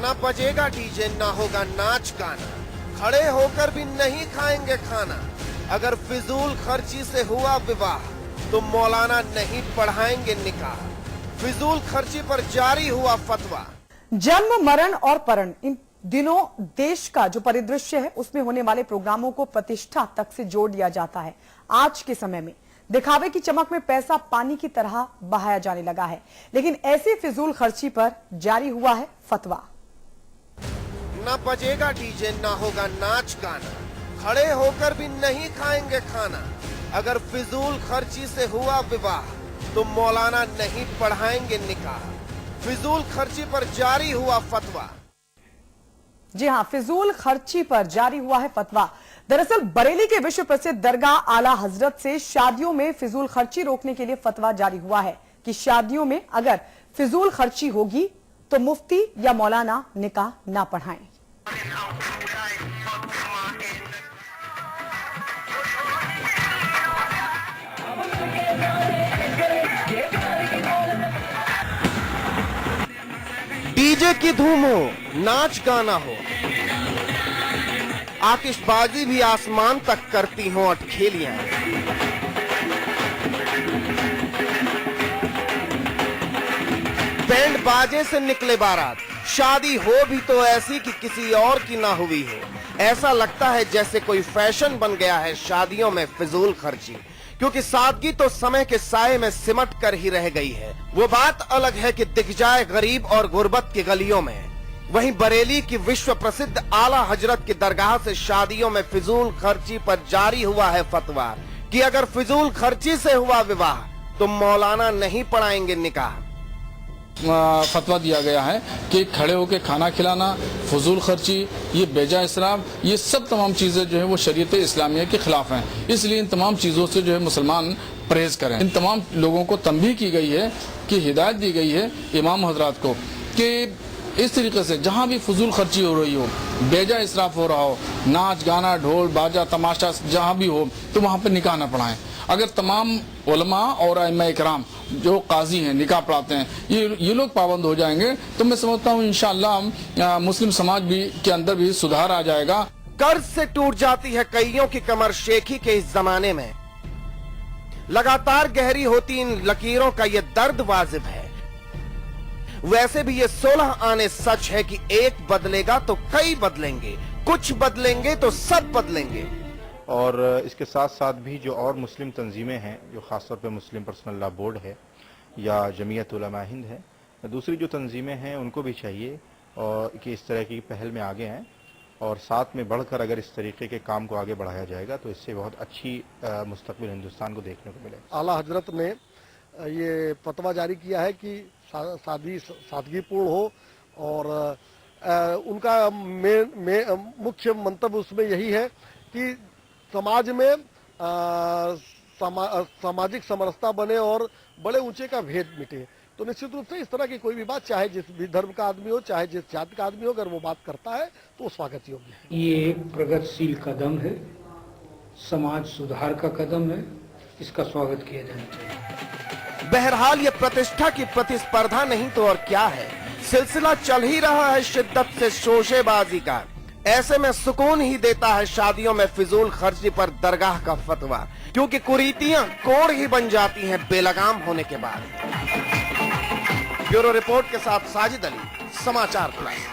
ना बजेगा डीजे, ना होगा नाच गाना, खड़े होकर भी नहीं खाएंगे खाना। अगर फिजूल खर्ची से हुआ विवाह तो मौलाना नहीं पढ़ाएंगे निकाह। फिजूल खर्ची पर जारी हुआ फतवा। जन्म, मरण और परण, इन दिनों देश का जो परिदृश्य है उसमें होने वाले प्रोग्रामों को प्रतिष्ठा तक से जोड़ दिया जाता है। आज के समय में दिखावे की चमक में पैसा पानी की तरह बहाया जाने लगा है, लेकिन ऐसी फिजूल खर्ची पर जारी हुआ है फतवा। ना बजेगा डीजे, ना होगा नाच गाना, खड़े होकर भी नहीं खाएंगे खाना। अगर फिजूल खर्ची से हुआ विवाह तो मौलाना नहीं पढ़ाएंगे निकाह। फिजूल खर्ची पर जारी हुआ फतवा। जी हां, फिजूल खर्ची पर जारी हुआ है फतवा। दरअसल बरेली के विश्व प्रसिद्ध दरगाह आला हजरत से शादियों में फिजूल खर्ची रोकने के लिए फतवा जारी हुआ है कि शादियों में अगर फिजूल खर्ची होगी तो मुफ्ती या मौलाना निकाह ना पढ़ाएं। डीजे की धूम हो, नाच गाना हो, आतिशबाजी भी आसमान तक करती हों अटखेलियां। बैंड बाजे से निकले बारात, शादी हो भी तो ऐसी कि किसी और की ना हुई हो। ऐसा लगता है जैसे कोई फैशन बन गया है शादियों में फिजूल खर्ची, क्योंकि सादगी तो समय के साये में सिमट कर ही रह गई है। वो बात अलग है कि दिख जाए गरीब और गुर्बत की गलियों में। वहीं बरेली की विश्व प्रसिद्ध आला हजरत की दरगाह से शादियों में फिजूल खर्ची पर जारी हुआ है फतवा कि अगर फिजूल खर्ची से हुआ विवाह तो मौलाना नहीं पढ़ाएंगे निकाह। फतवा दिया गया है कि खड़े होकर खाना खिलाना, फजूल खर्ची, ये बेजा इसराफ, ये सब तमाम चीज़ें जो है वो शरीयत इस्लामिया के खिलाफ हैं। इसलिए इन तमाम चीज़ों से जो है मुसलमान परहेज करें। इन तमाम लोगों को तंबीह की गई है कि हिदायत दी गई है इमाम हजरात को कि इस तरीके से जहाँ भी फजूल खर्ची हो रही हो, बेजा इसराफ हो रहा हो, नाच गाना, ढोल बाजा तमाशा जहाँ भी हो, तो वहाँ पर निकाह न पढ़ाएं। अगर तमाम उलमा और अइम्मा इकराम जो काजी हैं, निकाह पढ़ाते हैं, ये लोग पाबंद हो जाएंगे तो मैं समझता हूँ इंशाअल्लाह मुस्लिम समाज भी के अंदर भी सुधार आ जाएगा। कर्ज से टूट जाती है कईयों की कमर शेखी के इस जमाने में। लगातार गहरी होती इन लकीरों का ये दर्द वाजिब है। वैसे भी ये 16 आने सच है कि एक बदलेगा तो कई बदलेंगे, कुछ बदलेंगे तो सब बदलेंगे। और इसके साथ साथ भी जो और मुस्लिम तंजीमें हैं, जो ख़ासतौर पे मुस्लिम पर्सनल लॉ बोर्ड है या जमीयत उलमा हिंद है, दूसरी जो तंजीमें हैं उनको भी चाहिए और कि इस तरह की पहल में आगे आएँ और साथ में बढ़कर अगर इस तरीके के काम को आगे बढ़ाया जाएगा तो इससे बहुत अच्छी मुस्तकबिल हिंदुस्तान को देखने को मिलेगा। आला हजरत ने ये फतवा जारी किया है कि सादगीपूर्ण हो और उनका मुख्य मंतव्य उसमें यही है कि समाज में सामाजिक समरसता बने और बड़े ऊंचे का भेद मिटे। तो निश्चित रूप से इस तरह की कोई भी बात, चाहे जिस भी धर्म का आदमी हो, चाहे जिस जाति का आदमी हो, अगर वो बात करता है तो स्वागत योग्य है। ये एक प्रगतिशील कदम है, समाज सुधार का कदम है, इसका स्वागत किया जाना चाहिए। बहरहाल ये प्रतिष्ठा की प्रतिस्पर्धा नहीं तो और क्या है। सिलसिला चल ही रहा है शिद्दत से शोशेबाजी का। ऐसे में सुकून ही देता है शादियों में फिजूल खर्ची पर दरगाह का फतवा, क्योंकि कुरीतियां कोड़ ही बन जाती हैं बेलगाम होने के बाद। ब्यूरो रिपोर्ट के साथ साजिद अली, समाचार प्लस।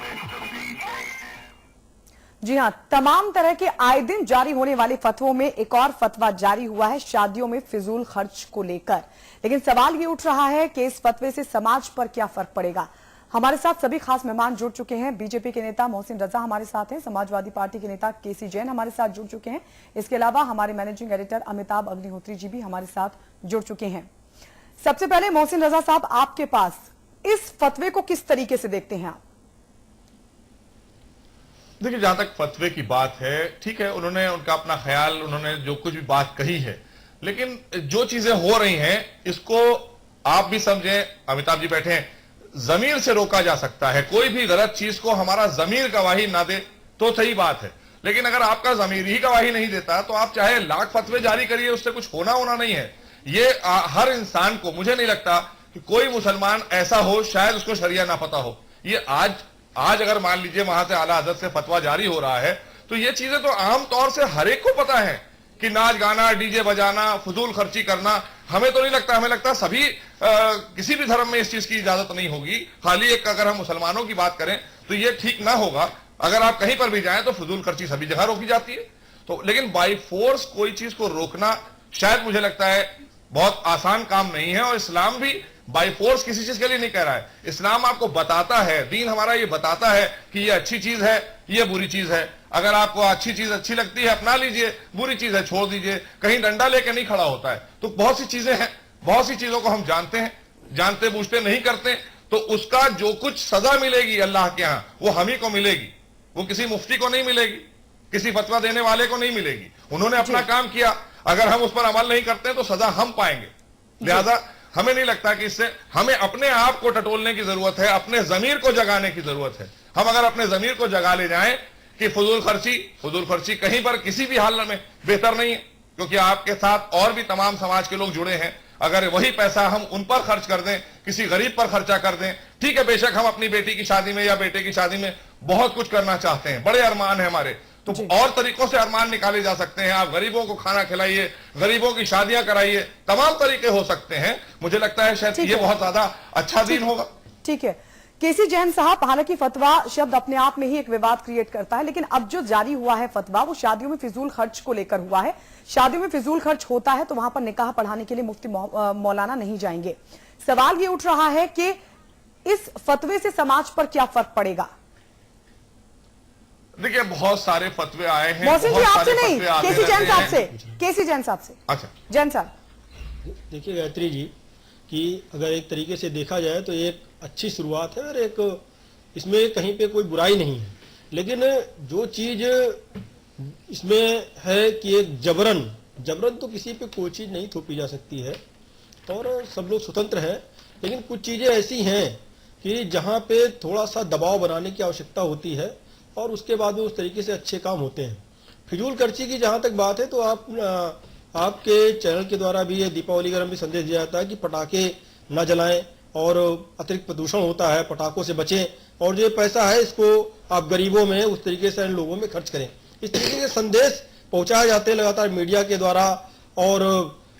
जी हां, तमाम तरह के आए दिन जारी होने वाले फतवों में एक और फतवा जारी हुआ है शादियों में फिजूल खर्च को लेकर। लेकिन सवाल ये उठ रहा है कि इस फतवे से समाज पर क्या फर्क पड़ेगा। हमारे साथ सभी खास मेहमान जुड़ चुके हैं। बीजेपी के नेता मोहसिन रजा हमारे साथ हैं, समाजवादी पार्टी के नेता केसी जैन हमारे साथ जुड़ चुके हैं। इसके अलावा हमारे मैनेजिंग एडिटर अमिताभ अग्निहोत्री जी भी हमारे साथ जुड़ चुके हैं। सबसे पहले मोहसिन रजा साहब, आपके पास इस फतवे को किस तरीके से देखते हैं आप? देखिए, जहां तक फतवे की बात है, ठीक है, उन्होंने उनका अपना ख्याल, उन्होंने जो कुछ भी बात कही है, लेकिन जो चीजें हो रही हैं इसको आप भी समझें, अमिताभ जी बैठे हैं, जमीर से रोका जा सकता है। कोई भी गलत चीज को हमारा जमीर गवाही ना दे तो सही बात है, लेकिन अगर आपका जमीर ही गवाही नहीं देता तो आप चाहे लाख फतवे जारी करिए, उससे कुछ होना नहीं है। ये हर इंसान को, मुझे नहीं लगता कि कोई मुसलमान ऐसा हो शायद उसको शरिया ना पता हो। ये आज आज अगर मान लीजिए वहां से आला हजरत से फतवा जारी हो रहा है, तो ये चीजें तो आम तौर से हर एक को पता है कि नाच गाना, डीजे बजाना, फजूल खर्ची करना, हमें तो नहीं लगता, हमें लगता सभी किसी भी धर्म में इस चीज की इजाजत नहीं होगी। खाली एक अगर हम मुसलमानों की बात करें तो ये ठीक ना होगा। अगर आप कहीं पर भी जाएं तो फजूल खर्ची सभी जगह रोकी जाती है। तो लेकिन बाई फोर्स कोई चीज को रोकना शायद मुझे लगता है बहुत आसान काम नहीं है, और इस्लाम भी बाई फोर्स किसी चीज के लिए नहीं कह रहा है। इस्लाम आपको बताता है, दीन हमारा ये बताता है कि ये अच्छी चीज है, ये बुरी चीज है। अगर आपको अच्छी चीज अच्छी लगती है अपना लीजिए, बुरी चीज है छोड़ दीजिए। कहीं डंडा लेके नहीं खड़ा होता है। तो बहुत सी चीजें हैं, बहुत सी चीजों को हम जानते हैं, जानते बूझते नहीं करते, तो उसका जो कुछ सजा मिलेगी अल्लाह के यहां वो हम ही को मिलेगी, वो किसी मुफ्ती को नहीं मिलेगी, किसी फतवा देने वाले को नहीं मिलेगी। उन्होंने अपना काम किया, अगर हम उस पर अमल नहीं करते तो सजा हम पाएंगे। लिहाजा हमें नहीं लगता कि इससे हमें अपने आप को टटोलने की जरूरत है, अपने जमीर को जगाने की जरूरत है। हम अगर अपने जमीर को जगा ले जाएं कि फजूल खर्ची कहीं पर किसी भी हाल में बेहतर नहीं है, क्योंकि आपके साथ और भी तमाम समाज के लोग जुड़े हैं। अगर वही पैसा हम उन पर खर्च कर दें, किसी गरीब पर खर्चा कर दें, ठीक है, बेशक हम अपनी बेटी की शादी में या बेटे की शादी में बहुत कुछ करना चाहते हैं, बड़े अरमान है हमारे, तो और तरीकों से अरमान निकाले जा सकते हैं। आप गरीबों को खाना खिलाइए, गरीबों की शादियां कराइए, तमाम तरीके हो सकते हैं। मुझे लगता है शायद ये बहुत ज्यादा अच्छा दिन होगा। ठीक है केसी जैन साहब, हालांकि फतवा शब्द अपने आप में ही एक विवाद क्रिएट करता है, लेकिन अब जो जारी हुआ है फतवा वो शादियों में फिजूल खर्च को लेकर हुआ है। शादियों में फिजूल खर्च होता है तो वहां पर निकाह पढ़ाने के लिए मुफ्ती मौलाना नहीं जाएंगे। सवाल ये उठ रहा है कि इस फतवे से समाज पर क्या फर्क पड़ेगा। देखिए बहुत सारे फतवे आए हैं। मोहसिन जी आपसे नहीं, केसी जैन साहब से, केसी जैन साहब से। अच्छा जैन साहब, देखिए गायत्री जी, कि अगर एक तरीके से देखा जाए तो एक अच्छी शुरुआत है और एक इसमें कहीं पे कोई बुराई नहीं है, लेकिन जो चीज इसमें है कि एक जबरन तो किसी पे कोई चीज नहीं थोपी जा सकती है और सब लोग स्वतंत्र हैं, लेकिन कुछ चीजें ऐसी हैं कि जहाँ पे थोड़ा सा दबाव बनाने की आवश्यकता होती है और उसके बाद में उस तरीके से अच्छे काम होते हैं। फिजूल खर्ची की जहाँ तक बात है तो आपके चैनल के द्वारा भी ये दीपावली का भी संदेश दिया जाता है कि पटाखे न जलाएं और अतिरिक्त प्रदूषण होता है, पटाखों से बचें, और जो पैसा है इसको आप गरीबों में उस तरीके से लोगों में खर्च करें। इस तरीके के संदेश पहुंचाए जाते हैं लगातार मीडिया के द्वारा और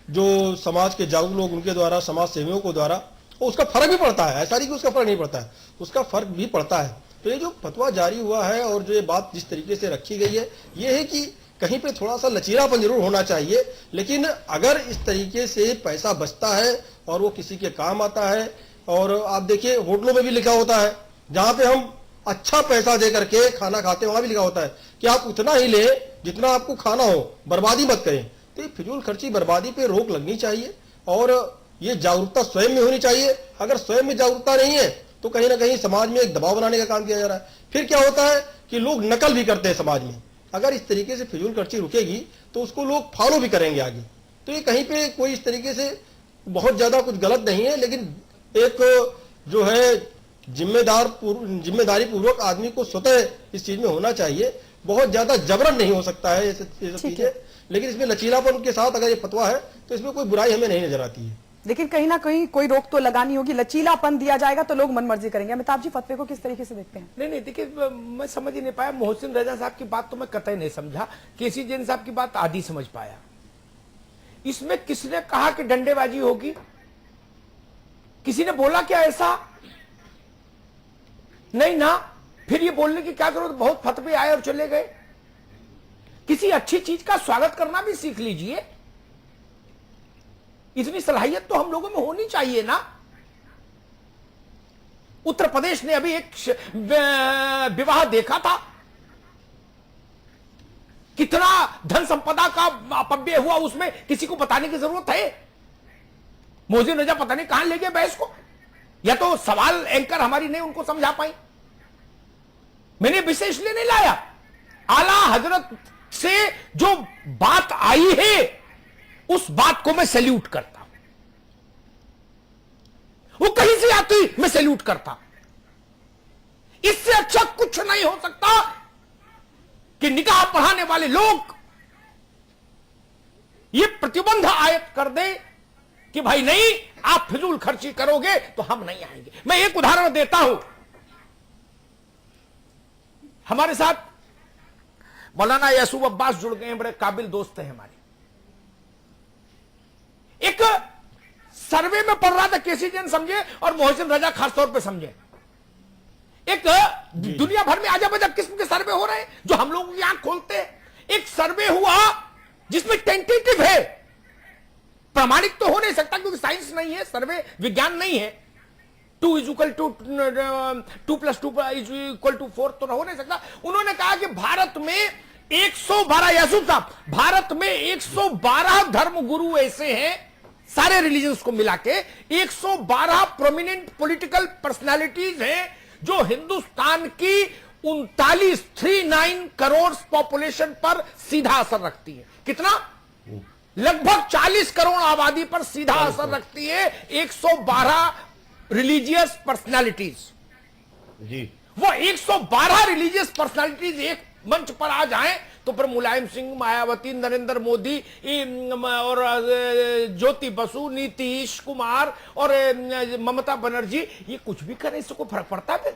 जो समाज के जागरूक लोग उनके द्वारा, समाज सेवियों को द्वारा, और उसका फर्क भी पड़ता है। ऐसा नहीं कि उसका फर्क नहीं पड़ता है, उसका फर्क भी पड़ता है। तो ये जो फतवा जारी हुआ है और जो ये बात जिस तरीके से रखी गई है, ये है कि कहीं पे थोड़ा सा लचीलापन जरूर होना चाहिए, लेकिन अगर इस तरीके से पैसा बचता है और वो किसी के काम आता है, और आप देखिए होटलों में भी लिखा होता है, जहां पे हम अच्छा पैसा दे करके खाना खाते हैं वहां भी लिखा होता है कि आप उतना ही ले जितना आपको खाना हो, बर्बादी मत करें। तो ये फिजूल खर्ची, बर्बादी पे रोक लगनी चाहिए और ये जागरूकता स्वयं में होनी चाहिए। अगर स्वयं में जागरूकता नहीं है तो कहीं ना कहीं समाज में एक दबाव बनाने का काम किया जा रहा है। फिर क्या होता है कि लोग नकल भी करते हैं समाज में। अगर इस तरीके से फिजूल खर्ची रुकेगी तो उसको लोग फॉलो भी करेंगे आगे। तो ये कहीं पे कोई इस तरीके से बहुत ज्यादा कुछ गलत नहीं है, लेकिन एक जो है जिम्मेदारी पूर्वक आदमी को स्वतः इस चीज में होना चाहिए। बहुत ज्यादा जबरन नहीं हो सकता है ये सब चीजें, लेकिन इसमें लचीलापन के साथ अगर ये फतवा है तो इसमें कोई बुराई हमें नहीं नजर आती है। लेकिन कहीं ना कहीं कोई रोक तो लगानी होगी। लचीलापन दिया जाएगा तो लोग मनमर्जी करेंगे। अमिताभ जी, फतवे को किस तरीके से देखते हैं? नहीं देखिए, मैं समझ ही नहीं पाया। मोहसिन रजा साहब की बात तो मैं कतई नहीं समझा, केसी जैन साहब की बात आधी समझ पाया। इसमें किसने कहा कि डंडेबाजी होगी? किसी ने बोला क्या ऐसा? नहीं ना। फिर ये बोलने की क्या जरूरत? बहुत फतवे आए और चले गए। किसी अच्छी चीज का स्वागत करना भी सीख लीजिए। इतनी सलाहियत तो हम लोगों में होनी चाहिए ना। उत्तर प्रदेश ने अभी एक विवाह देखा था, कितना धन संपदा का अपव्यय हुआ, उसमें किसी को बताने की जरूरत है? मोहसिन रजा पता नहीं कहां ले गए बहस को, या तो सवाल एंकर हमारी नहीं उनको समझा पाई। मैंने विषय इसलिए नहीं लाया, आला हजरत से जो बात आई है उस बात को मैं सैल्यूट करता हूं। वो कहीं से आती मैं सैल्यूट करता। इससे अच्छा कुछ नहीं हो सकता कि निकाह पढ़ाने वाले लोग ये प्रतिबंध आयत कर दे कि भाई नहीं, आप फिजूल खर्ची करोगे तो हम नहीं आएंगे। मैं एक उदाहरण देता हूं। हमारे साथ मौलाना यासूब अब्बास जुड़ गए हैं, बड़े काबिल दोस्त हैं हमारे। एक सर्वे में पढ़ रहा था, केसी जैन समझे और मोहसिन रजा खासतौर पे समझे, एक दुनिया भर में आजा बजा किस्म के सर्वे हो रहे हैं जो हम लोगों की आंख खोलते हैं। एक सर्वे हुआ जिसमें टेंटेटिव है, प्रामाणिक तो हो नहीं सकता क्योंकि साइंस नहीं है, सर्वे विज्ञान नहीं है। 2 = 2 2 + 2 = 4 तो हो नहीं सकता। उन्होंने कहा कि भारत में 112, यासूब साहब, भारत में 112 धर्म गुरु ऐसे हैं, सारे रिलीजन्स को मिला के 112 प्रोमिनेंट पॉलिटिकल पर्सनालिटीज हैं जो हिंदुस्तान की 39 करोड़ पॉपुलेशन पर सीधा असर रखती है। कितना? लगभग 40 करोड़ आबादी पर सीधा असर रखती है 112 रिलीजियस पर्सनालिटीज जी। वो 112 रिलीजियस पर्सनालिटीज एक मंच पर आ जाएं तो फिर मुलायम सिंह, मायावती, नरेंद्र मोदी और ज्योति बसु, नीतीश कुमार और ममता बनर्जी, ये कुछ भी करें, इससे कोई फर्क पड़ता है? फिर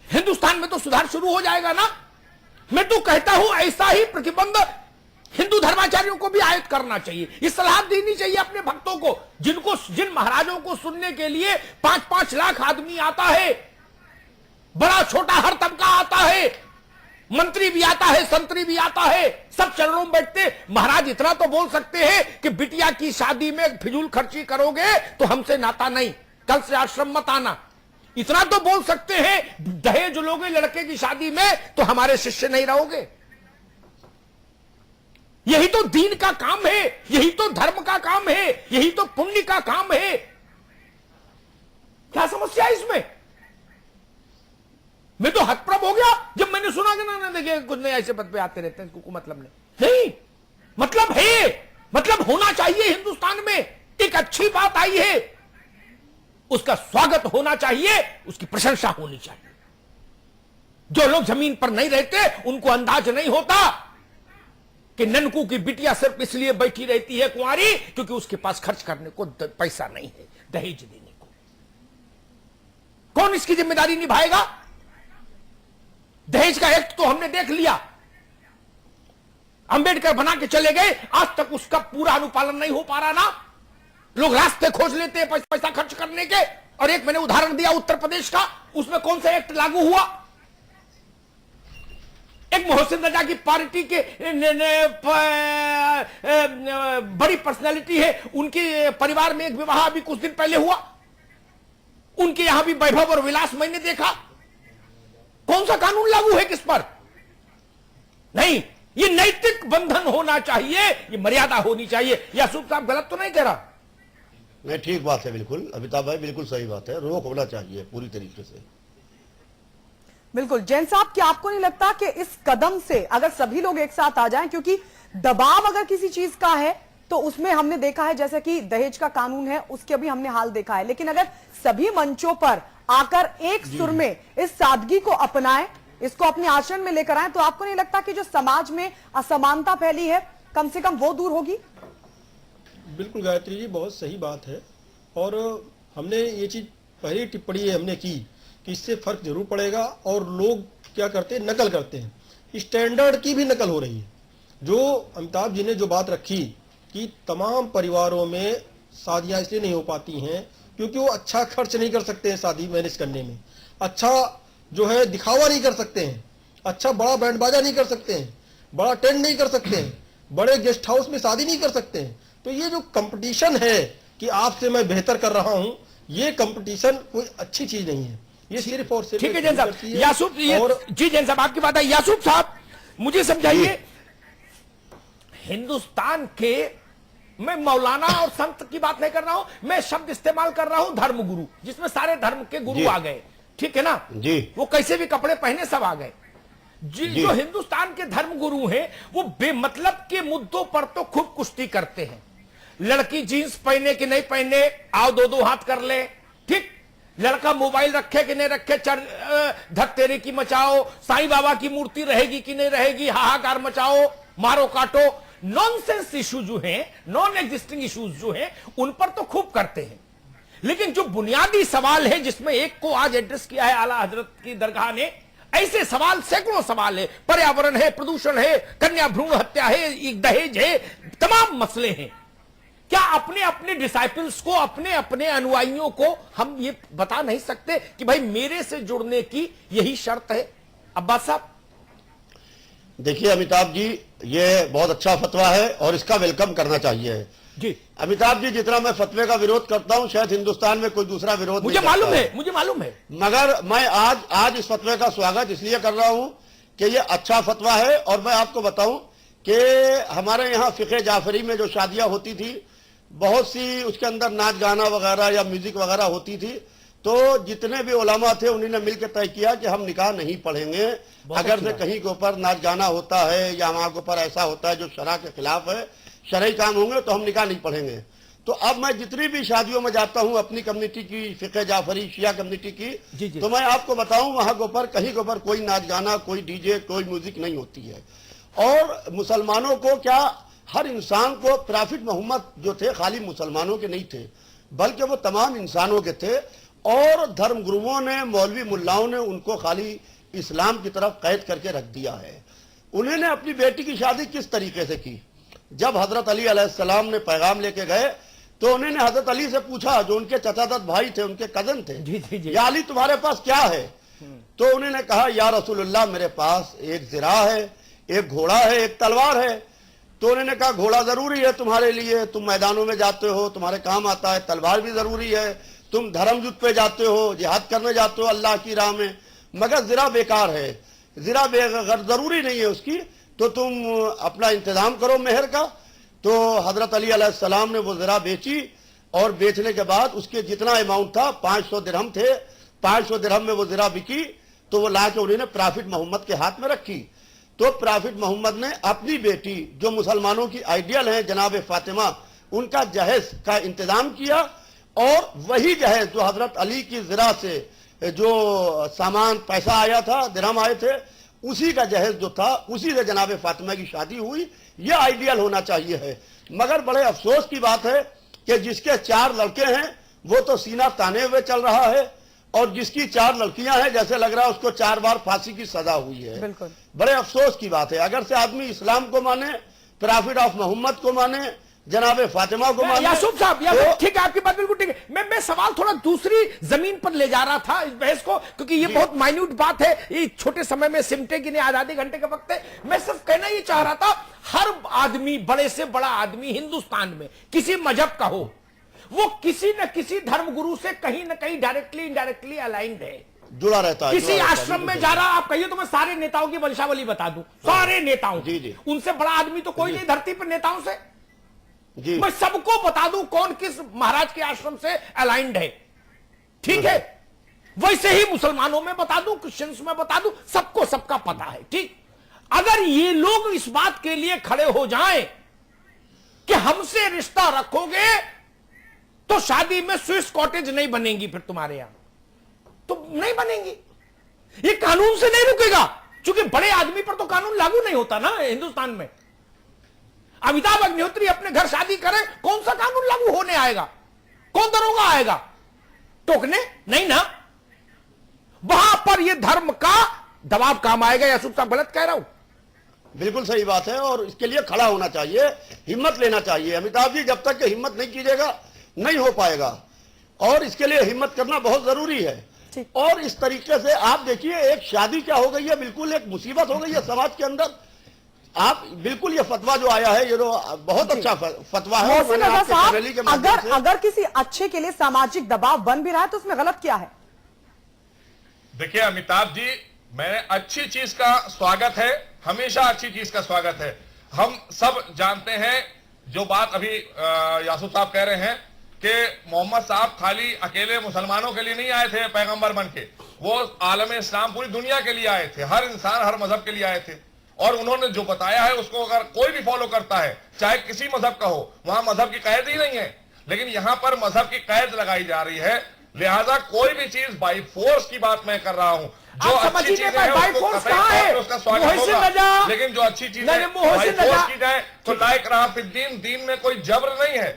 हिंदुस्तान में तो सुधार शुरू हो जाएगा ना। मैं तो कहता हूं ऐसा ही प्रतिबंध हिंदू धर्माचार्यों को भी आयत करना चाहिए। ये सलाह देनी चाहिए अपने भक्तों को, जिन महाराजों को सुनने के लिए 5-5 लाख आदमी आता है, बड़ा छोटा हर तबका आता है, मंत्री भी आता है, संतरी भी आता है, सब चरणों में बैठते। महाराज इतना तो बोल सकते हैं कि बिटिया की शादी में फिजूल खर्ची करोगे तो हमसे नाता नहीं, कल से आश्रम मत आना। इतना तो बोल सकते हैं, दहेज लोगे लड़के की शादी में तो हमारे शिष्य नहीं रहोगे। यही तो दीन का काम है, यही तो धर्म का काम है, यही तो पुण्य का काम है। क्या समस्या है इसमें? मैं तो हतप्रभ हो गया जब मैंने सुना कि ना देखिए कुछ नहीं, ऐसे पद पे आते रहते हैं, इसको कोई मतलब नहीं। मतलब है, मतलब होना चाहिए। हिंदुस्तान में एक अच्छी बात आई है, उसका स्वागत होना चाहिए, उसकी प्रशंसा होनी चाहिए। जो लोग जमीन पर नहीं रहते उनको अंदाज नहीं होता कि ननकू की बिटिया सिर्फ इसलिए बैठी रहती है कुंवारी क्योंकि उसके पास खर्च करने को पैसा नहीं है, दहेज देने को। कौन इसकी जिम्मेदारी निभाएगा? दहेज का एक्ट तो हमने देख लिया, अंबेडकर बना के चले गए, आज तक उसका पूरा अनुपालन नहीं हो पा रहा ना। लोग रास्ते खोज लेते हैं पैसा खर्च करने के। और एक मैंने उदाहरण दिया उत्तर प्रदेश का, उसमें कौन सा एक्ट लागू हुआ? एक मोहसिन रजा की पार्टी के बड़ी पर्सनालिटी है, उनके परिवार में एक विवाह अभी कुछ दिन पहले हुआ, उनके यहां भी वैभव और विलास मैंने देखा। कौन सा कानून लागू है किस पर? नहीं, ये नैतिक बंधन होना चाहिए, ये मर्यादा होनी चाहिए। यासूब साहब गलत तो नहीं कह रहा? नहीं, ठीक बात है, बिल्कुल अमिताभ भाई, बिल्कुल सही बात है, रोक होना चाहिए पूरी तरीके से। बिल्कुल। जैन साहब, क्या आपको नहीं लगता कि इस कदम से अगर सभी लोग एक साथ आ जाएं, क्योंकि दबाव अगर किसी चीज का है तो उसमें हमने देखा है, जैसे कि दहेज का कानून है, उसके अभी हमने हाल देखा है, लेकिन अगर सभी मंचों पर आकर एक सुर में इस सादगी को अपनाएं, इसको अपने आचरण में लेकर आए, तो आपको नहीं लगता कि जो समाज में असमानता फैली है कम से कम वो दूर होगी? बिल्कुल गायत्री जी, बहुत सही बात है। और हमने ये चीज पहली टिप्पणी हमने की कि इससे फर्क जरूर पड़ेगा। और लोग क्या करते हैं, नकल करते हैं, स्टैंडर्ड की भी नकल हो रही है। जो अमिताभ जी ने जो बात रखी कि तमाम परिवारों में शादियां इसलिए नहीं हो पाती हैं क्योंकि वो अच्छा खर्च नहीं कर सकते हैं शादी मैनेज करने में, अच्छा जो है दिखावा नहीं कर सकते हैं, अच्छा बड़ा बैंड बाजा नहीं कर सकते हैं, बड़ा टेंट नहीं कर सकते हैं, बड़े गेस्ट हाउस में शादी नहीं कर सकते हैं। तो ये जो कंपटीशन है कि आपसे मैं बेहतर कर रहा हूं, ये कंपटीशन कोई अच्छी चीज नहीं है। ये सिर्फ और सिर्फ ठीक है जैन साहब, यासूब जी, जैन साहब आपकी बात है। यासूब साहब मुझे समझाइए, हिंदुस्तान के, मैं मौलाना और संत की बात नहीं कर रहा हूं, मैं शब्द इस्तेमाल कर रहा हूं धर्म गुरु, जिसमें सारे धर्म के गुरु आ गए, ठीक है ना जी। वो कैसे भी कपड़े पहने सब आ गए जी। जो हिंदुस्तान के धर्म गुरु हैं वो बेमतलब के मुद्दों पर तो खूब कुश्ती करते हैं। लड़की जींस पहने कि नहीं पहने, आओ 2-2 हाथ कर ले, ठीक। लड़का मोबाइल रखे कि नहीं रखे, धत्तेरे की मचाओ, साईं बाबा की मूर्ति रहेगी कि नहीं रहेगी, हाहाकार मचाओ, मारो काटो। नॉनसेंस इशू जो हैं, नॉन एग्जिस्टिंग इश्यूज जो हैं, उन पर तो खूब करते हैं। लेकिन जो बुनियादी सवाल है जिसमें एक को आज एड्रेस किया है आला हजरत की दरगाह ने, ऐसे सवाल, सैकड़ों सवाल है, पर्यावरण है, प्रदूषण है, कन्या भ्रूण हत्या है, दहेज है, तमाम मसले हैं। क्या अपने अपने डिसाइपल्स को, अपने अपने अनुयायियों को हम ये बता नहीं सकते कि भाई मेरे से जुड़ने की यही शर्त है? अब्बास साहब, देखिए अमिताभ जी, ये बहुत अच्छा फतवा है और इसका वेलकम करना चाहिए जी। अमिताभ जी, जितना मैं फतवे का विरोध करता हूं शायद हिंदुस्तान में कोई दूसरा विरोध मुझे नहीं मालूम करता है, मुझे मालूम है, मगर मैं आज इस फतवे का स्वागत इसलिए कर रहा हूं कि ये अच्छा फतवा है। और मैं आपको बताऊं कि हमारे यहाँ फिक़े जाफरी में जो शादियां होती थी, बहुत सी उसके अंदर नाच गाना वगैरह या म्यूजिक वगैरह होती थी, तो जितने भी उलमा थे उन्होंने मिलकर तय किया कि हम निकाह नहीं पढ़ेंगे अगर से कहीं के ऊपर नाच गाना होता है या वहां के ऊपर ऐसा होता है जो शरा के खिलाफ है, शरई काम होंगे तो हम निकाह नहीं पढ़ेंगे। तो अब मैं जितनी भी शादियों में जाता हूं अपनी कम्युनिटी की, फिक़े जाफरी शिया कम्युनिटी की, तो मैं आपको बताऊं वहां के ऊपर कहीं के ऊपर कोई नाच गाना, कोई डीजे, कोई म्यूजिक नहीं होती है। और मुसलमानों को क्या, हर इंसान को, प्रॉफिट मोहम्मद जो थे खाली मुसलमानों के नहीं थे बल्कि वो तमाम इंसानों के थे। और धर्म गुरुओं ने, मौलवी मुल्लाओं ने उनको खाली इस्लाम की तरफ कैद करके रख दिया है। उन्होंने अपनी बेटी की शादी किस तरीके से की? जब हजरत अली अलैहिस्सलाम ने पैगाम लेके गए तो उन्होंने हजरत अली से पूछा, जो उनके चचाजाद भाई थे, उनके कजन थे, या अली तुम्हारे पास क्या है? तो उन्होंने कहा, या रसूलुल्लाह मेरे पास एक ज़िरा है, एक घोड़ा है, एक तलवार है। तो उन्होंने कहा, घोड़ा जरूरी है तुम्हारे लिए, तुम मैदानों में जाते हो, तुम्हारे काम आता है, तलवार भी जरूरी है, तुम धर्म युद्ध पे जाते हो, जिहाद करने जाते हो अल्लाह की राह में, मगर ज़िरा बेकार है, ज़िरा अगर जरूरी नहीं है उसकी तो तुम अपना इंतजाम करो मेहर का। तो हजरत अली अलैहिस्सलाम ने वो ज़िरा बेची और बेचने के बाद उसके जितना अमाउंट था 500 दिरहम थे, 500 दिरहम में वो ज़िरा बिकी। तो वो ला के उन्होंने प्रॉफिट मोहम्मद के हाथ में रखी। तो प्रॉफिट मोहम्मद ने अपनी बेटी, जो मुसलमानों की आइडियल है जनाब फातिमा, उनका जहेज का इंतजाम किया और वही जहेज जो हजरत अली की ज़िरा से जो सामान पैसा आया था, दिरहम आए थे, उसी का जहेज जो था उसी से जनाब फातिमा की शादी हुई। ये आइडियल होना चाहिए है। मगर बड़े अफसोस की बात है कि जिसके 4 लड़के हैं वो तो सीना ताने हुए चल रहा है और जिसकी 4 लड़कियां हैं जैसे लग रहा है उसको 4 बार फांसी की सजा हुई है। बड़े अफसोस की बात है। अगर से आदमी इस्लाम को माने, प्रॉफिट ऑफ मोहम्मद को माने, जनाब फातिमा को माने। यासूब साहब, ठीक है, आपकी बात बिल्कुल ठीक है। मैं सवाल थोड़ा दूसरी जमीन पर ले जा रहा था इस बहस को, क्योंकि ये बहुत माइन्यूट बात है, ये छोटे समय में सिमटेगी नहीं, आधे घंटे का वक्त है। मैं सिर्फ कहना ये चाह रहा था, हर आदमी, बड़े से बड़ा आदमी हिंदुस्तान में किसी मजहब का हो, वो किसी न किसी धर्म गुरु से कहीं ना कहीं डायरेक्टली इनडायरेक्टली अलाइंड है, जुड़ा रहता है। किसी आश्रम में जा रहा, आप कहिए तो मैं सारे नेताओं की वंशावली बता दूं, सारे नेताओं, उनसे बड़ा आदमी तो कोई नहीं धरती पर नेताओं से। मैं सबको बता दूं कौन किस महाराज के आश्रम से अलाइंड है, ठीक है? वैसे ही मुसलमानों में बता दूं, क्रिश्चियंस में बता दूं, सबको सबका पता है, ठीक? अगर ये लोग इस बात के लिए खड़े हो जाएं कि हमसे रिश्ता रखोगे तो शादी में स्विस कॉटेज नहीं बनेंगी, फिर तुम्हारे यहां तो नहीं बनेंगी, ये कानून से नहीं रुकेगा, क्योंकि बड़े आदमी पर तो कानून लागू नहीं होता ना हिंदुस्तान में। अमिताभ अग्निहोत्री अपने घर शादी करें, कौन सा कानून लागू होने आएगा? कौन दरोगा आएगा टोकने? नहीं ना। वहां पर यह धर्म का दबाव काम आएगा। यासूब साहब गलत कह रहा हूं? बिल्कुल सही बात है और इसके लिए खड़ा होना चाहिए, हिम्मत लेना चाहिए। अमिताभ जी, जब तक हिम्मत नहीं कीजिएगा नहीं हो पाएगा और इसके लिए हिम्मत करना बहुत जरूरी है। और इस तरीके से आप देखिए, एक शादी क्या हो गई है, बिल्कुल एक मुसीबत हो गई है समाज के अंदर। आप बिल्कुल, ये फतवा जो आया है ये तो बहुत अच्छा फतवा है। अगर किसी अच्छे के लिए सामाजिक दबाव बन भी रहा है तो उसमें गलत क्या है? देखिए अमिताभ जी, मैंने अच्छी चीज का स्वागत है, हमेशा अच्छी चीज का स्वागत है। हम सब जानते हैं जो बात अभी यासूब साहब कह रहे हैं कि मोहम्मद साहब खाली अकेले मुसलमानों के लिए नहीं आए थे पैगंबर बन के, वो आलम इस्लाम पूरी दुनिया के लिए आए थे, हर इंसान हर मजहब के लिए आए थे। और उन्होंने जो बताया है उसको अगर कोई भी फॉलो करता है, चाहे किसी मजहब का हो, वहां मजहब की कैद ही नहीं है, लेकिन यहां पर मजहब की कैद लगाई जा रही है। लिहाजा कोई भी चीज बाई फोर्स की बात मैं कर रहा हूं, जो आप अच्छी समझ ही चीजें नहीं पाए, हैं, बाई उसको फोर्स कतई कहाँ तौर है? पे उसका स्वागत मोहसिन होगा। नजा- लेकिन जो अच्छी चीजें नहीं, मोहसिन बाई नजा- फोर्स की जाए तो लायक रहा फिर दीन में कोई जबर नहीं है।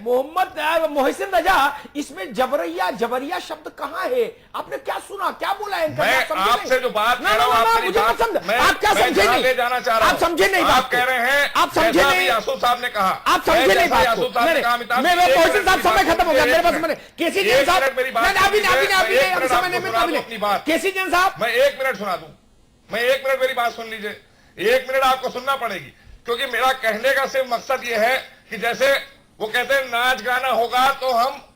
मोहसिन रजा, इसमें जबरिया शब्द कहाँ है? आपने क्या सुना, क्या बोला है? मैं आपसे जो बात कह रहा हूं, आप मेरी बात आप क्या समझे जहाँ नहीं? ले जाना चाह रहा हूं। आप समझे नहीं बात आप को। कह रहे हैं, आप समझे जैसा नहीं। अभी यासूब साहब ने कहा, आप समझे नहीं बात को। यासूब साहब ने कहा, अमिताभ मैं जी, एक मोहसिन मिनट साहब, मेरी समय बात खत्म हो गया, सुनिए, मेरे पास एक समय मिनट। नहीं। केसी एक जैन साहब, मिनट मेरी बात नहीं, अभी सुनिए, मैं नहीं, एक अभी मिनट समय आपको नहीं, सुना दूं अभी अपनी बात। केसी जैन साहब, मैं 1 मिनट सुना दूं, मैं 1 मिनट मेरी बात सुन लीजिए, 1 मिनट आपको सुनना पड़ेगी, क्योंकि मेरा कहने का सिर्फ मकसद यह है कि जैसे वो कहते हैं नाच गाना होगा तो हम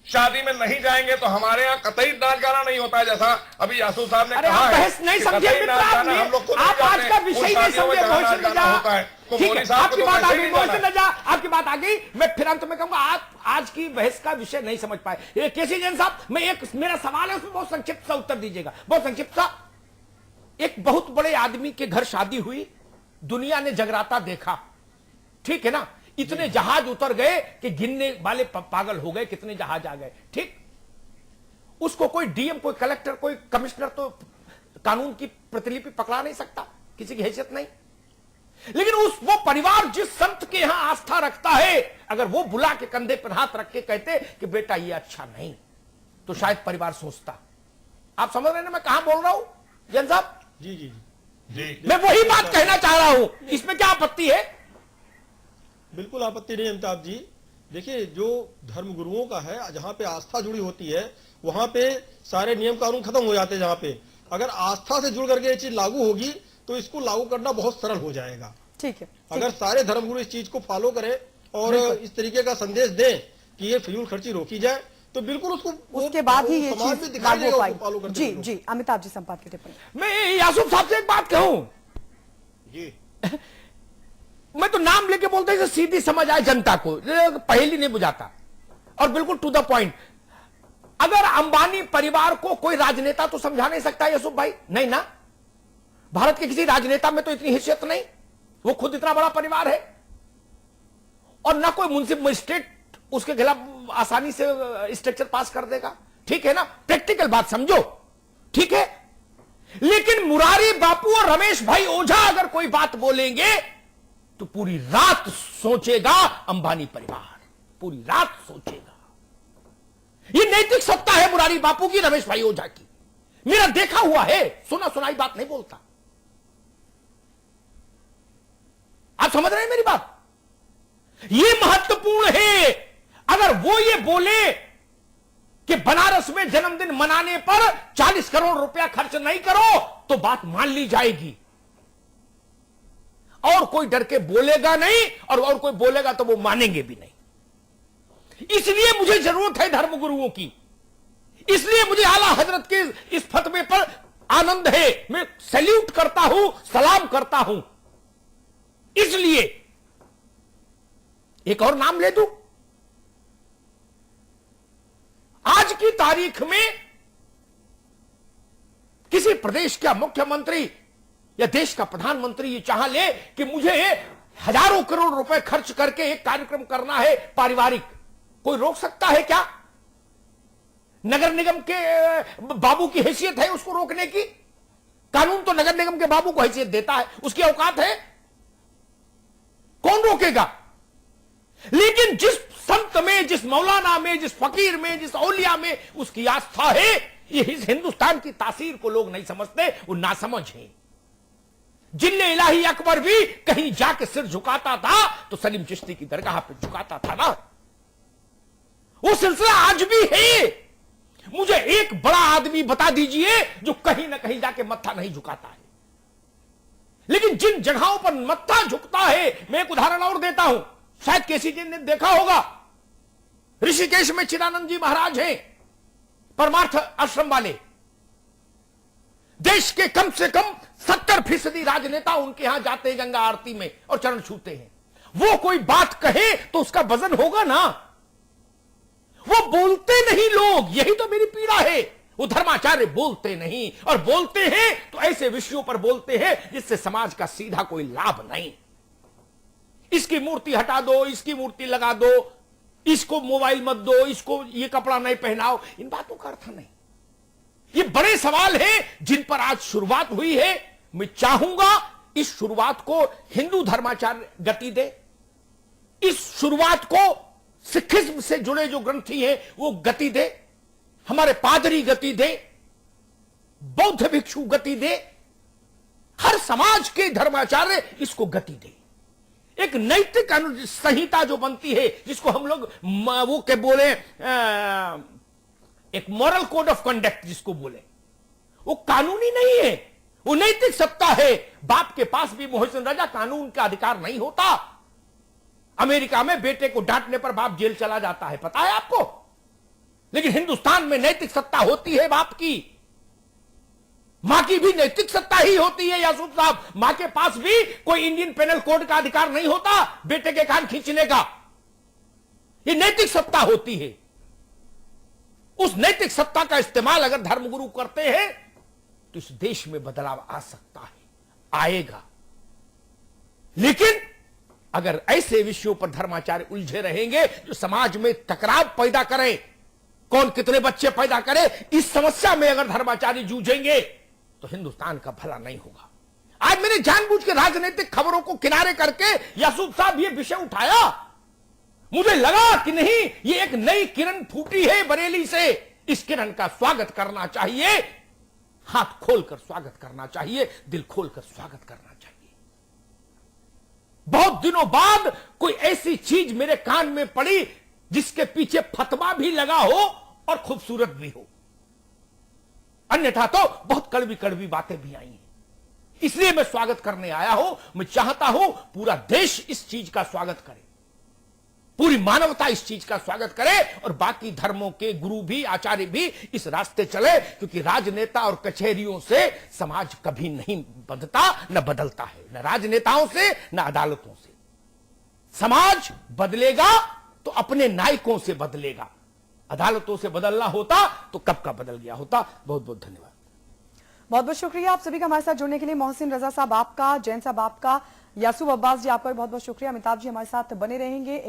शादी में नहीं जाएंगे, तो हमारे यहाँ कतई नाच गाना नहीं होता है, जैसा अभी यासूब साहब ने अरे कहा आप है बहस नहीं कि समझे कतई मित्र, नाच आप गाना हम लोग खुद नहीं आप आज जाते का हैं। विषय उन नहीं शादियों में समझे। जहाँ मोहसिन नाच गाना नजा, होता है, तो ठीक मौली है, साहब आपकी को तो बात आ वैसे गई। नहीं जाना मोहसिन है। नजा, आपकी बात आ गई। मैं फिर अंत में कहूंगा, आप आज की बहस का विषय नहीं समझ पाए। ये केसी जैन साहब, मैं एक मेरा सवाल है, उसमें बहुत संक्षिप्त सा उत्तर दीजिएगा, बहुत संक्षिप्त सा। एक बहुत बड़े आदमी के घर शादी हुई, दुनिया ने जगराता देखा, ठीक है ना? इतने जहाज उतर गए कि गिनने वाले पागल हो गए, कितने जहाज आ गए, ठीक? उसको कोई डीएम, कोई कलेक्टर, कोई कमिश्नर तो कानून की प्रतिलिपि पकड़ा नहीं सकता, किसी की हैसियत नहीं। लेकिन वो परिवार जिस संत के यहां आस्था रखता है, अगर वो बुला के कंधे पर हाथ रख के कहते कि बेटा ये अच्छा नहीं, तो शायद परिवार सोचता। आप समझ रहे हैं ना मैं कहां बोल रहा हूं जैन साहब? जी जी जी जी, मैं वही बात कहना चाह रहा हूं, इसमें क्या आपत्ति है? बिल्कुल आपत्ति नहीं अमिताभ जी। देखिए, जो धर्म गुरुओं का है, जहाँ पे आस्था जुड़ी होती है वहां पे सारे नियम कानून खत्म हो जाते हैं। जहाँ पे अगर आस्था से जुड़ करके ये चीज लागू होगी तो इसको लागू करना बहुत सरल हो जाएगा। ठीक है, अगर सारे धर्मगुरु इस चीज को फॉलो करें और इस तरीके का संदेश दें कि ये फिजूल खर्ची रोकी जाए, तो बिल्कुल उसके बाद ही ये समाज में चीज दिखाई लागू हो देगा, पाएगी। उसको follow करते जी हुए लोग। जी, अमिताभ जी संपाद की टिप्पणी। मैं यासूब साहब से एक बात कहूं, जी मैं तो नाम लेके बोलता हूं, सीधी समझ आए जनता को, पहेली नहीं बुझाता और बिल्कुल टू द पॉइंट। अगर अंबानी परिवार को कोई राजनेता तो समझा नहीं सकता यूसुफ भाई, नहीं ना? भारत के किसी राजनेता में तो इतनी हैसियत नहीं, वो खुद इतना बड़ा परिवार है, और ना कोई मुंसिफ मजिस्ट्रेट उसके खिलाफ आसानी से स्ट्रक्चर पास कर देगा, ठीक है ना? प्रैक्टिकल बात समझो, ठीक है? लेकिन मुरारी बापू और रमेश भाई ओझा अगर कोई बात बोलेंगे तो पूरी रात सोचेगा अंबानी परिवार, पूरी रात सोचेगा। ये नैतिक सत्ता है मुरारी बापू की, रमेश भाई ओझा की, मेरा देखा हुआ है, सुना सुनाई बात नहीं बोलता। आप समझ रहे हैं मेरी बात? ये महत्वपूर्ण है। अगर वो ये बोले कि बनारस में जन्मदिन मनाने पर 40 करोड़ रुपया खर्च नहीं करो, तो बात मान ली जाएगी, और कोई डर के बोलेगा नहीं, और कोई बोलेगा तो वो मानेंगे भी नहीं। इसलिए मुझे जरूरत है धर्मगुरुओं की, इसलिए मुझे आला हजरत के इस फतवे पर आनंद है, मैं सैल्यूट करता हूं, सलाम करता हूं। इसलिए एक और नाम ले दूं, आज की तारीख में किसी प्रदेश का मुख्यमंत्री या देश का प्रधानमंत्री ये चाह ले कि मुझे हजारों करोड़ रुपए खर्च करके एक कार्यक्रम करना है पारिवारिक, कोई रोक सकता है क्या? नगर निगम के बाबू की हैसियत है उसको रोकने की? कानून तो नगर निगम के बाबू को हैसियत देता है, उसकी औकात है, कौन रोकेगा? लेकिन जिस संत में, जिस मौलाना में, जिस फकीर में, जिस औलिया में उसकी आस्था है, ये इस हिंदुस्तान की तासीर को लोग नहीं समझते, वो नासमझ हैं। जिन्ने इलाही अकबर भी कहीं जाके सिर झुकाता था तो सलीम चिश्ती की दरगाह पे झुकाता था ना, वो सिलसिला आज भी है। मुझे एक बड़ा आदमी बता दीजिए जो कहीं ना कहीं जाके मत्था नहीं झुकाता है। लेकिन जिन जगहों पर मत्था झुकता है, मैं एक उदाहरण और देता हूं, शायद केसी जी ने देखा होगा, ऋषिकेश में चिदानंद जी महाराज हैं, परमार्थ आश्रम वाले, देश के कम से कम 70% राजनेता उनके यहां जाते हैं गंगा आरती में और चरण छूते हैं। वो कोई बात कहे तो उसका वजन होगा ना, वो बोलते नहीं लोग, यही तो मेरी पीड़ा है। वो धर्माचार्य बोलते नहीं, और बोलते हैं तो ऐसे विषयों पर बोलते हैं जिससे समाज का सीधा कोई लाभ नहीं। इसकी मूर्ति हटा दो, इसकी मूर्ति लगा दो, इसको मोबाइल मत दो, इसको ये कपड़ा नहीं पहनाओ, इन बातों का अर्थ नहीं। ये बड़े सवाल हैं जिन पर आज शुरुआत हुई है। मैं चाहूंगा इस शुरुआत को हिंदू धर्माचार्य गति दे, इस शुरुआत को सिखिज्म से जुड़े जो ग्रंथी हैं वो गति दे, हमारे पादरी गति दे, बौद्ध भिक्षु गति दे, हर समाज के धर्माचार्य इसको गति दे। एक नैतिक संहिता जो बनती है, जिसको हम लोग वो के बोले एक मॉरल कोड ऑफ कंडक्ट जिसको बोले, वो कानूनी नहीं है, वो नैतिक सत्ता है। बाप के पास भी मोहसिन रजा कानून का अधिकार नहीं होता। अमेरिका में बेटे को डांटने पर बाप जेल चला जाता है, पता है आपको? लेकिन हिंदुस्तान में नैतिक सत्ता होती है बाप की। मां की भी नैतिक सत्ता ही होती है यासूफ साहब। मां के पास भी कोई इंडियन पेनल कोड का अधिकार नहीं होता बेटे के कान खींचने का। ये नैतिक सत्ता होती है। उस नैतिक सत्ता का इस्तेमाल अगर धर्मगुरु करते हैं तो इस देश में बदलाव आ सकता है, आएगा। लेकिन अगर ऐसे विषयों पर धर्माचार्य उलझे रहेंगे जो समाज में टकराव पैदा करें, कौन कितने बच्चे पैदा करे, इस समस्या में अगर धर्माचार्य जूझेंगे तो हिंदुस्तान का भला नहीं होगा। आज मैंने जानबूझ के राजनीतिक खबरों को किनारे करके यासूफ साहब ये विषय उठाया। मुझे लगा कि नहीं, ये एक नई किरण फूटी है बरेली से, इस किरण का स्वागत करना चाहिए, हाथ खोलकर स्वागत करना चाहिए, दिल खोलकर स्वागत करना चाहिए। बहुत दिनों बाद कोई ऐसी चीज मेरे कान में पड़ी जिसके पीछे फतवा भी लगा हो और खूबसूरत भी हो। अन्यथा तो बहुत कड़वी कड़वी बातें भी आई हैं। इसलिए मैं स्वागत करने आया हूं। मैं चाहता हूं पूरा देश इस चीज का स्वागत करे, पूरी मानवता इस चीज का स्वागत करे और बाकी धर्मों के गुरु भी, आचार्य भी इस रास्ते चले, क्योंकि राजनेता और कचहरियों से समाज कभी नहीं बदलता, न बदलता है, न राजनेताओं से न अदालतों से। समाज बदलेगा तो अपने नायकों से बदलेगा। अदालतों से बदलना होता तो कब का बदल गया होता। बहुत बहुत धन्यवाद। बहुत बहुत शुक्रिया आप सभी का हमारे साथ जुड़ने के लिए। मोहसिन रजा साहब आपका, जैन साहब आपका, यासूफ अब्बास जी आपका भी बहुत बहुत शुक्रिया। अमिताभ जी हमारे साथ बने रहेंगे।